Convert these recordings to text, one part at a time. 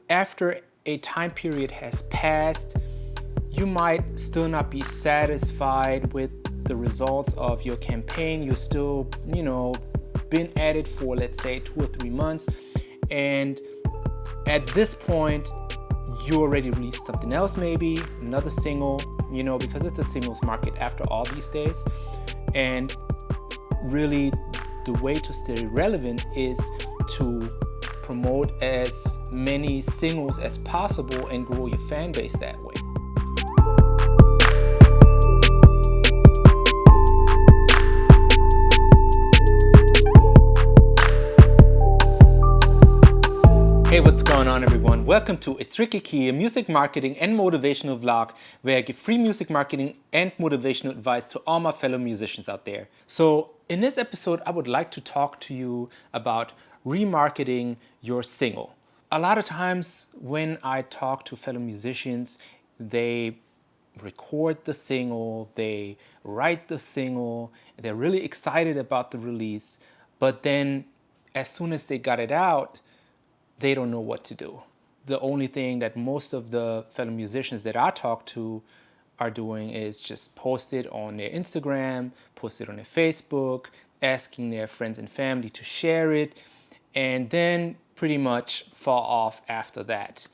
after a time period has passed, you might still not be satisfied with the results of your campaign. You're still, been at it for, let's say, 2 or 3 months. And at this point, you already released something else, maybe another single, because it's a singles market after all these days. And really, the way to stay relevant is to promote as many singles as possible and grow your fan base that way. Hey, what's going on, everyone? Welcome to ItsRickyKee, a music marketing and motivational vlog where I give free music marketing and motivational advice to all my fellow musicians out there. So in this episode, I would like to talk to you about remarketing your single. A lot of times when I talk to fellow musicians, they record the single, they write the single, they're really excited about the release, but then as soon as they got it out, they don't know what to do. The only thing that most of the fellow musicians that I talk to are doing is just post it on their Instagram, post it on their Facebook, asking their friends and family to share it, and then pretty much fall off after that.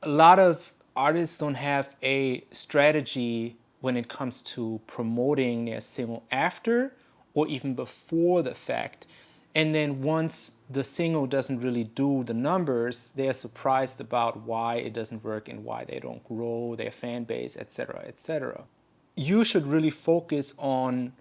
A lot of artists don't have a strategy when it comes to promoting their single after or even before the fact. And then once the single doesn't really do the numbers, they're surprised about why it doesn't work and why they don't grow their fan base, etc., etc. You should really focus on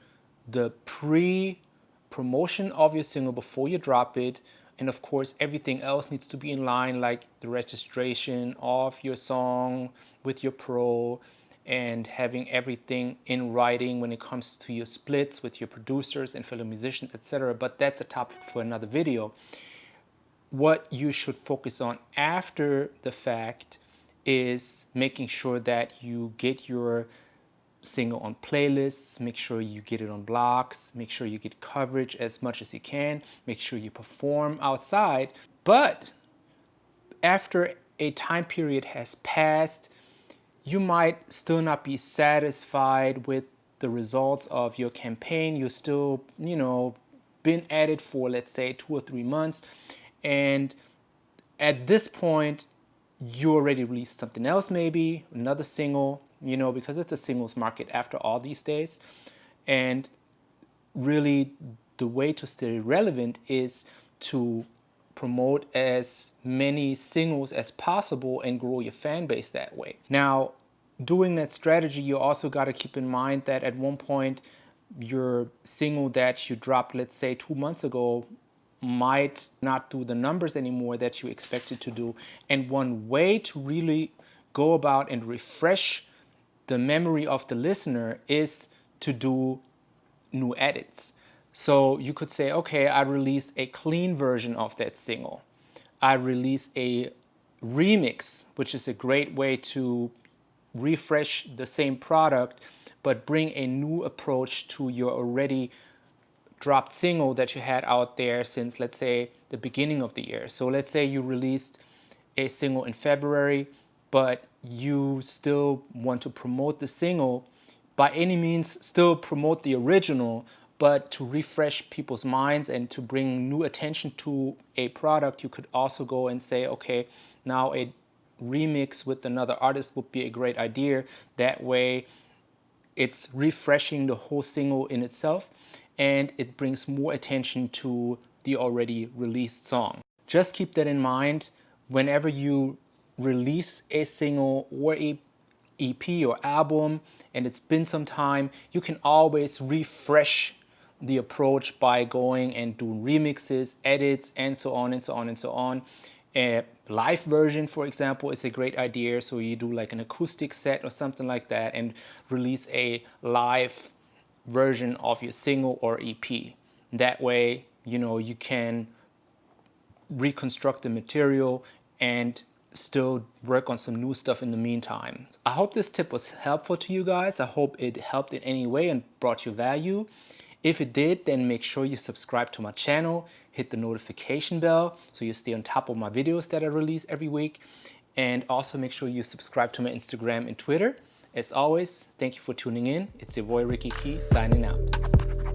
the pre-promotion of your single before you drop it. And of course, everything else needs to be in line, like the registration of your song with your pro, and having everything in writing when it comes to your splits with your producers and fellow musicians, etc. But that's a topic for another video. What you should focus on after the fact is making sure that you get your single on playlists, make sure you get it on blogs, make sure you get coverage as much as you can, make sure you perform outside. But after a time period has passed, you might still not be satisfied with the results of your campaign. You're still, been at it for, let's say, 2 or 3 months. And at this point, you already released something else, maybe another single, because it's a singles market after all these days. And really, the way to stay relevant is to promote as many singles as possible and grow your fan base that way. Now, doing that strategy, you also got to keep in mind that at one point, your single that you dropped, let's say 2 months ago, might not do the numbers anymore that you expected to do. And one way to really go about and refresh the memory of the listener is to do new edits. So you could say, okay, I released a clean version of that single. I released a remix, which is a great way to refresh the same product, but bring a new approach to your already dropped single that you had out there since, let's say, the beginning of the year. So let's say you released a single in February, but you still want to promote the single. By any means, still promote the original, but to refresh people's minds and to bring new attention to a product, you could also go and say, okay, now a remix with another artist would be a great idea. That way, it's refreshing the whole single in itself, and it brings more attention to the already released song. Just keep that in mind whenever you release a single or a EP or album and it's been some time. You can always refresh the approach by going and doing remixes, edits, and so on and so on and so on. A live version, for example, is a great idea. So you do like an acoustic set or something like that and release a live version of your single or EP. That way, you can reconstruct the material and still work on some new stuff in the meantime. I hope this tip was helpful to you guys. I hope it helped in any way and brought you value. If it did, then make sure you subscribe to my channel, hit the notification bell so you stay on top of my videos that I release every week. And also make sure you subscribe to my Instagram and Twitter. As always, thank you for tuning in. It's your boy Ricky Key signing out.